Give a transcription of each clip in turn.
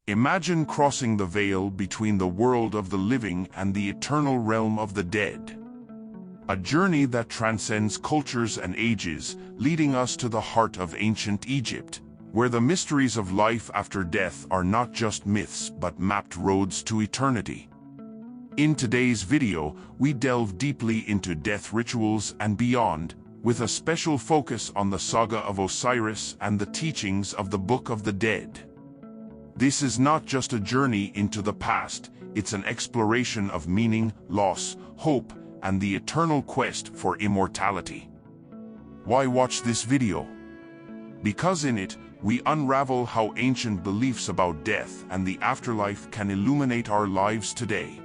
Imagine crossing the veil between the world of the living and the eternal realm of the dead. A journey that transcends cultures and ages, leading us to the heart of ancient Egypt, where the mysteries of life after death are not just myths but mapped roads to eternity. In today's video, we delve deeply into death rituals and beyond, with a special focus on the saga of Osiris and the teachings of the Book of the Dead. This is not just a journey into the past, it's an exploration of meaning, loss, hope, and the eternal quest for immortality. Why watch this video? Because in it, we unravel how ancient beliefs about death and the afterlife can illuminate our lives today.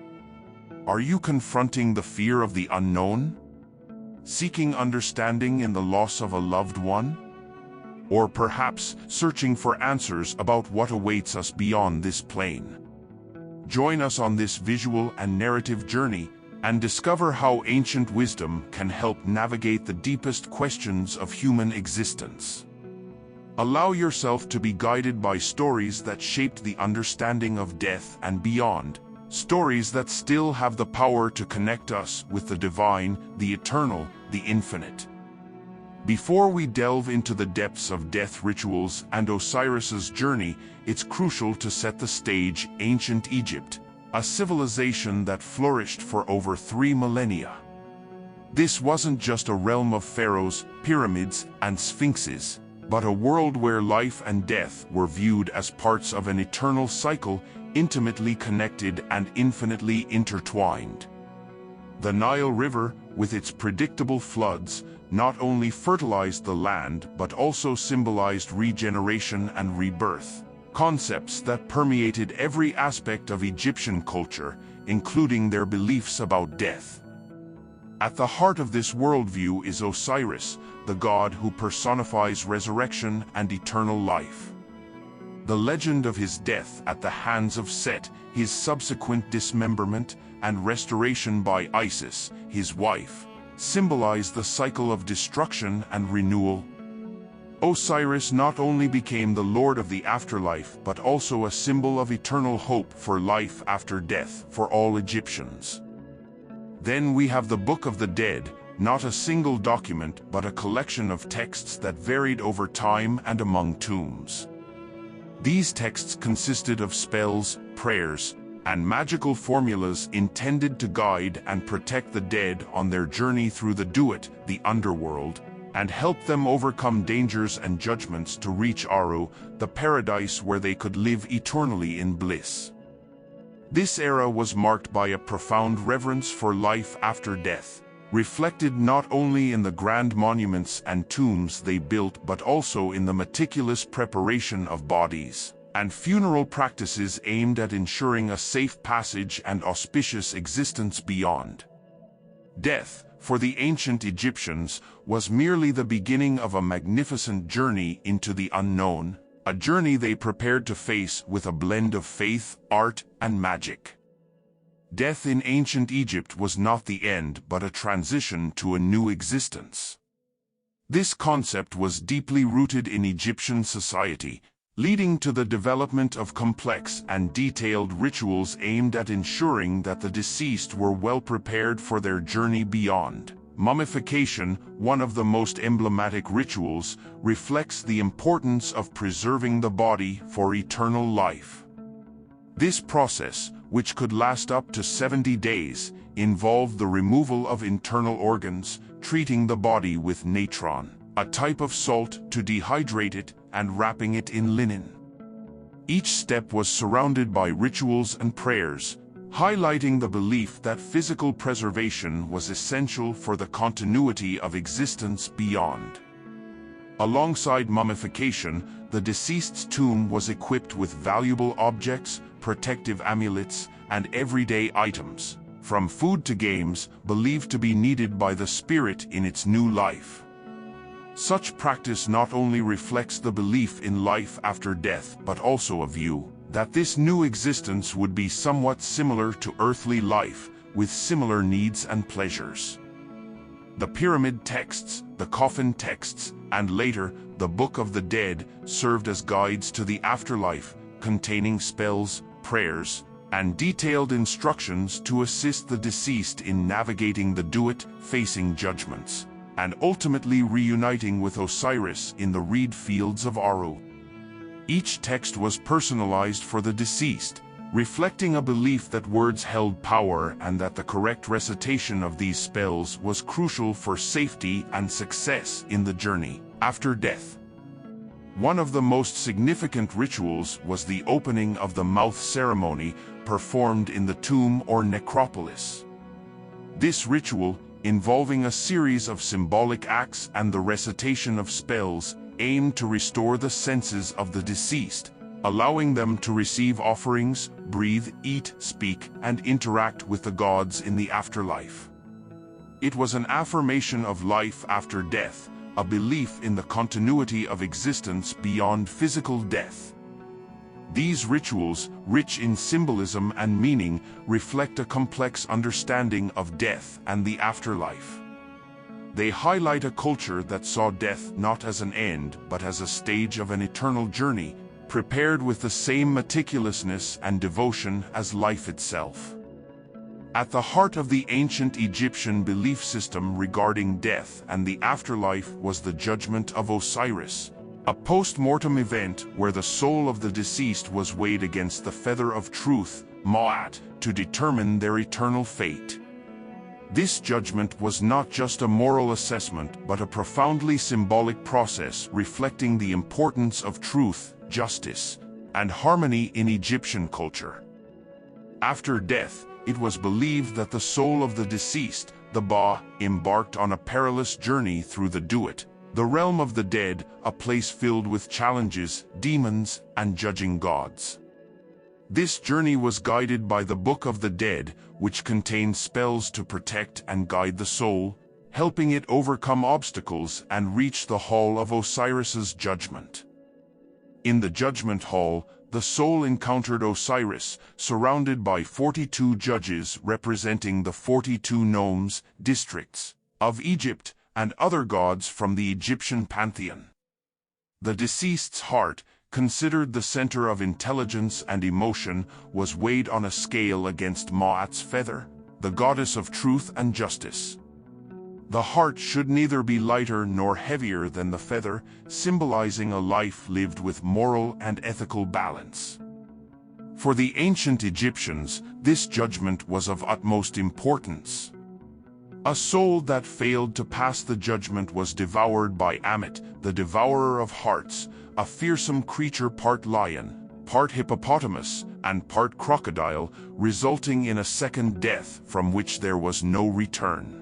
Are you confronting the fear of the unknown? Seeking understanding in the loss of a loved one? Or perhaps searching for answers about what awaits us beyond this plane? Join us on this visual and narrative journey and discover how ancient wisdom can help navigate the deepest questions of human existence. Allow yourself to be guided by stories that shaped the understanding of death and beyond, stories that still have the power to connect us with the divine, the eternal, the infinite. Before we delve into the depths of death rituals and Osiris's journey, it's crucial to set the stage. Ancient Egypt, a civilization that flourished for over 3 millennia. This wasn't just a realm of pharaohs, pyramids, and sphinxes, but a world where life and death were viewed as parts of an eternal cycle, intimately connected and infinitely intertwined. The Nile River, with its predictable floods, not only fertilized the land but also symbolized regeneration and rebirth, concepts that permeated every aspect of Egyptian culture, including their beliefs about death. At the heart of this worldview is Osiris, the god who personifies resurrection and eternal life. The legend of his death at the hands of Set, his subsequent dismemberment, and restoration by Isis, his wife, symbolize the cycle of destruction and renewal. Osiris not only became the lord of the afterlife but also a symbol of eternal hope for life after death for all Egyptians. Then we have the Book of the Dead, not a single document but a collection of texts that varied over time and among tombs. These texts consisted of spells, prayers, and magical formulas intended to guide and protect the dead on their journey through the Duat, the underworld, and help them overcome dangers and judgments to reach Aru, the paradise where they could live eternally in bliss. This era was marked by a profound reverence for life after death, reflected not only in the grand monuments and tombs they built but also in the meticulous preparation of bodies and funeral practices aimed at ensuring a safe passage and auspicious existence beyond. Death, for the ancient Egyptians, was merely the beginning of a magnificent journey into the unknown, a journey they prepared to face with a blend of faith, art, and magic. Death in ancient Egypt was not the end but a transition to a new existence. This concept was deeply rooted in Egyptian society, leading to the development of complex and detailed rituals aimed at ensuring that the deceased were well prepared for their journey beyond. Mummification, one of the most emblematic rituals, reflects the importance of preserving the body for eternal life. This process, which could last up to 70 days, involved the removal of internal organs, treating the body with natron, a type of salt, to dehydrate it, and wrapping it in linen. Each step was surrounded by rituals and prayers, highlighting the belief that physical preservation was essential for the continuity of existence beyond. Alongside mummification, the deceased's tomb was equipped with valuable objects, protective amulets, and everyday items, from food to games, believed to be needed by the spirit in its new life. Such practice not only reflects the belief in life after death but also a view that this new existence would be somewhat similar to earthly life, with similar needs and pleasures. The pyramid texts, the coffin texts, and later, the Book of the Dead, served as guides to the afterlife, containing spells, prayers, and detailed instructions to assist the deceased in navigating the Duat, facing judgments, and ultimately reuniting with Osiris in the reed fields of Aru. Each text was personalized for the deceased, reflecting a belief that words held power and that the correct recitation of these spells was crucial for safety and success in the journey after death. One of the most significant rituals was the opening of the mouth ceremony performed in the tomb or necropolis. This ritual, involving a series of symbolic acts and the recitation of spells, aimed to restore the senses of the deceased, allowing them to receive offerings, breathe, eat, speak, and interact with the gods in the afterlife. It was an affirmation of life after death, a belief in the continuity of existence beyond physical death. These rituals, rich in symbolism and meaning, reflect a complex understanding of death and the afterlife. They highlight a culture that saw death not as an end but as a stage of an eternal journey, prepared with the same meticulousness and devotion as life itself. At the heart of the ancient Egyptian belief system regarding death and the afterlife was the judgment of Osiris, a post-mortem event where the soul of the deceased was weighed against the feather of truth, Ma'at, to determine their eternal fate. This judgment was not just a moral assessment but a profoundly symbolic process reflecting the importance of truth, justice, and harmony in Egyptian culture. After death, it was believed that the soul of the deceased, the Ba, embarked on a perilous journey through the Duat, the realm of the dead, a place filled with challenges, demons, and judging gods. This journey was guided by the Book of the Dead, which contained spells to protect and guide the soul, helping it overcome obstacles and reach the Hall of Osiris's judgment. In the Judgment Hall, the soul encountered Osiris, surrounded by 42 judges representing the 42 nomes, districts, of Egypt, and other gods from the Egyptian pantheon. The deceased's heart, considered the center of intelligence and emotion, was weighed on a scale against Ma'at's feather, the goddess of truth and justice. The heart should neither be lighter nor heavier than the feather, symbolizing a life lived with moral and ethical balance. For the ancient Egyptians, this judgment was of utmost importance. A soul that failed to pass the judgment was devoured by Ammit, the devourer of hearts, a fearsome creature part lion, part hippopotamus, and part crocodile, resulting in a second death from which there was no return.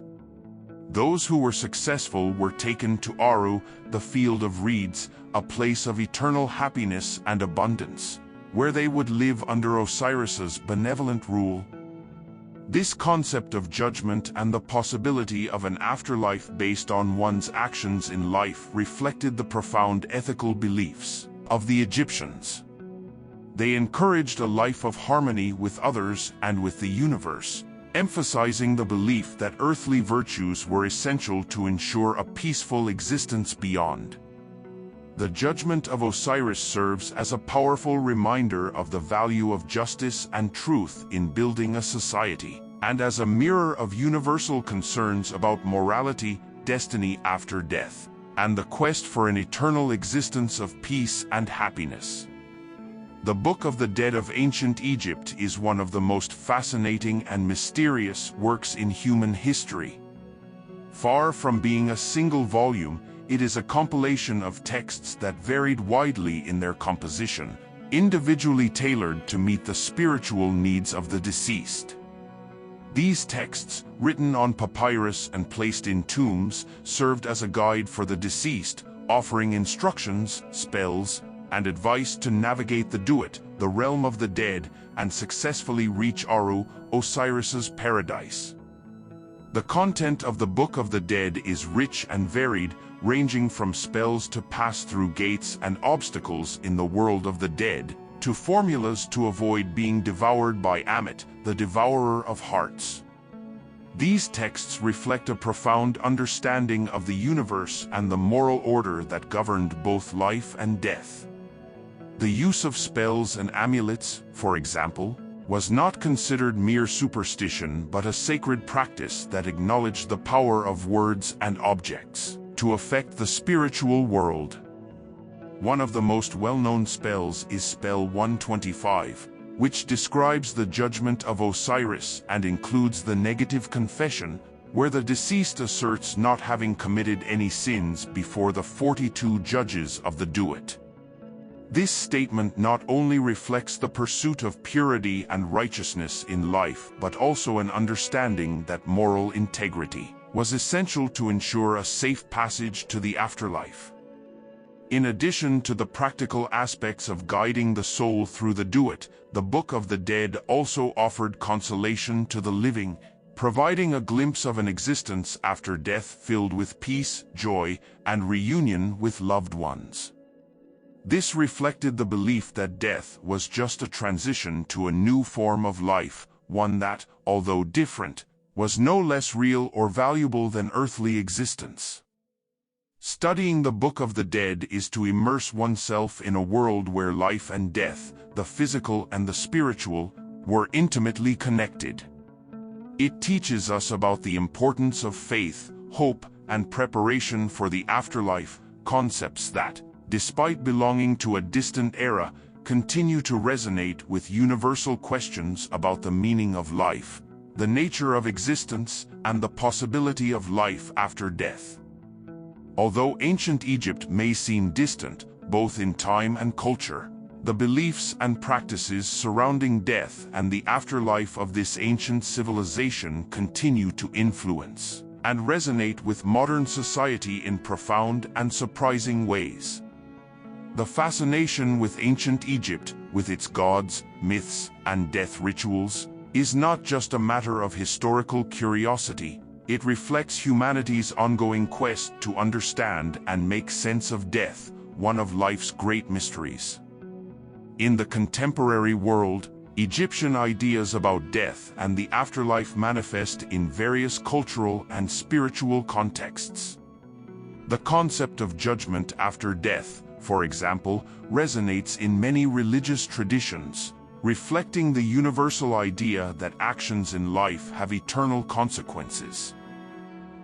Those who were successful were taken to Aru, the field of reeds, a place of eternal happiness and abundance, where they would live under Osiris's benevolent rule. This concept of judgment and the possibility of an afterlife based on one's actions in life reflected the profound ethical beliefs of the Egyptians. They encouraged a life of harmony with others and with the universe, emphasizing the belief that earthly virtues were essential to ensure a peaceful existence beyond. The judgment of Osiris serves as a powerful reminder of the value of justice and truth in building a society, and as a mirror of universal concerns about morality, destiny after death, and the quest for an eternal existence of peace and happiness. The Book of the Dead of ancient Egypt is one of the most fascinating and mysterious works in human history. Far from being a single volume, it is a compilation of texts that varied widely in their composition, individually tailored to meet the spiritual needs of the deceased. These texts, written on papyrus and placed in tombs, served as a guide for the deceased, offering instructions, spells, and advice to navigate the Duat, the realm of the dead, and successfully reach Aru, Osiris's paradise. The content of the Book of the Dead is rich and varied, ranging from spells to pass through gates and obstacles in the world of the dead, to formulas to avoid being devoured by Ammit, the devourer of hearts. These texts reflect a profound understanding of the universe and the moral order that governed both life and death. The use of spells and amulets, for example, was not considered mere superstition but a sacred practice that acknowledged the power of words and objects to affect the spiritual world. One of the most well-known spells is Spell 125, which describes the judgment of Osiris and includes the negative confession, where the deceased asserts not having committed any sins before the 42 judges of the Duat. This statement not only reflects the pursuit of purity and righteousness in life but also an understanding that moral integrity was essential to ensure a safe passage to the afterlife. In addition to the practical aspects of guiding the soul through the Duat, the Book of the Dead also offered consolation to the living, providing a glimpse of an existence after death filled with peace, joy, and reunion with loved ones. This reflected the belief that death was just a transition to a new form of life, one that, although different, was no less real or valuable than earthly existence. Studying the Book of the Dead is to immerse oneself in a world where life and death, the physical and the spiritual, were intimately connected. It teaches us about the importance of faith, hope, and preparation for the afterlife, concepts that, despite belonging to a distant era, continue to resonate with universal questions about the meaning of life, the nature of existence, and the possibility of life after death. Although ancient Egypt may seem distant, both in time and culture, the beliefs and practices surrounding death and the afterlife of this ancient civilization continue to influence and resonate with modern society in profound and surprising ways. The fascination with ancient Egypt, with its gods, myths, and death rituals, is not just a matter of historical curiosity. It reflects humanity's ongoing quest to understand and make sense of death, one of life's great mysteries. In the contemporary world, Egyptian ideas about death and the afterlife manifest in various cultural and spiritual contexts. The concept of judgment after death, for example, resonates in many religious traditions, reflecting the universal idea that actions in life have eternal consequences.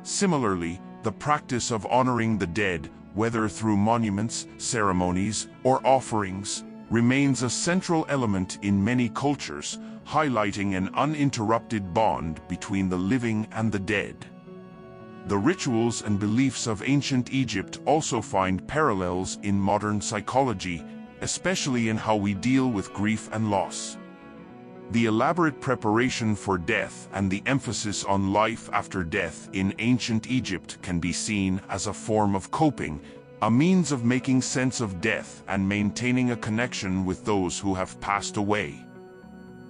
Similarly, the practice of honoring the dead, whether through monuments, ceremonies, or offerings, remains a central element in many cultures, highlighting an uninterrupted bond between the living and the dead. The rituals and beliefs of ancient Egypt also find parallels in modern psychology, especially in how we deal with grief and loss. The elaborate preparation for death and the emphasis on life after death in ancient Egypt can be seen as a form of coping, a means of making sense of death and maintaining a connection with those who have passed away.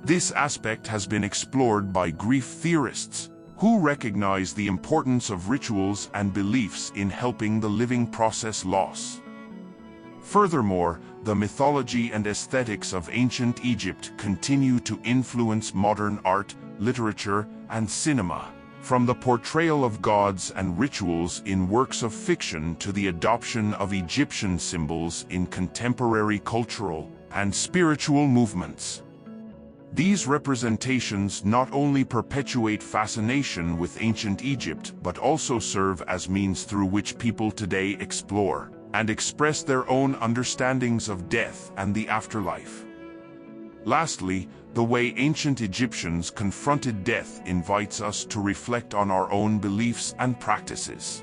This aspect has been explored by grief theorists, who recognize the importance of rituals and beliefs in helping the living process loss. Furthermore, the mythology and aesthetics of ancient Egypt continue to influence modern art, literature, and cinema, from the portrayal of gods and rituals in works of fiction to the adoption of Egyptian symbols in contemporary cultural and spiritual movements. These representations not only perpetuate fascination with ancient Egypt but also serve as means through which people today explore and express their own understandings of death and the afterlife. Lastly, the way ancient Egyptians confronted death invites us to reflect on our own beliefs and practices.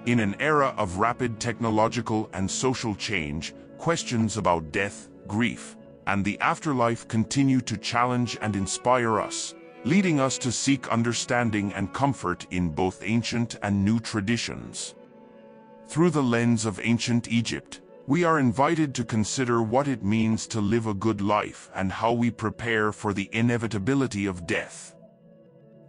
In an era of rapid technological and social change, questions about death, grief, and the afterlife continue to challenge and inspire us, leading us to seek understanding and comfort in both ancient and new traditions. Through the lens of ancient Egypt, we are invited to consider what it means to live a good life and how we prepare for the inevitability of death.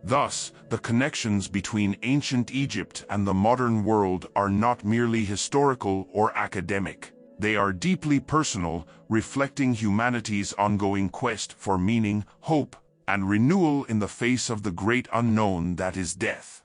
Thus, the connections between ancient Egypt and the modern world are not merely historical or academic. They are deeply personal, reflecting humanity's ongoing quest for meaning, hope, and renewal in the face of the great unknown that is death.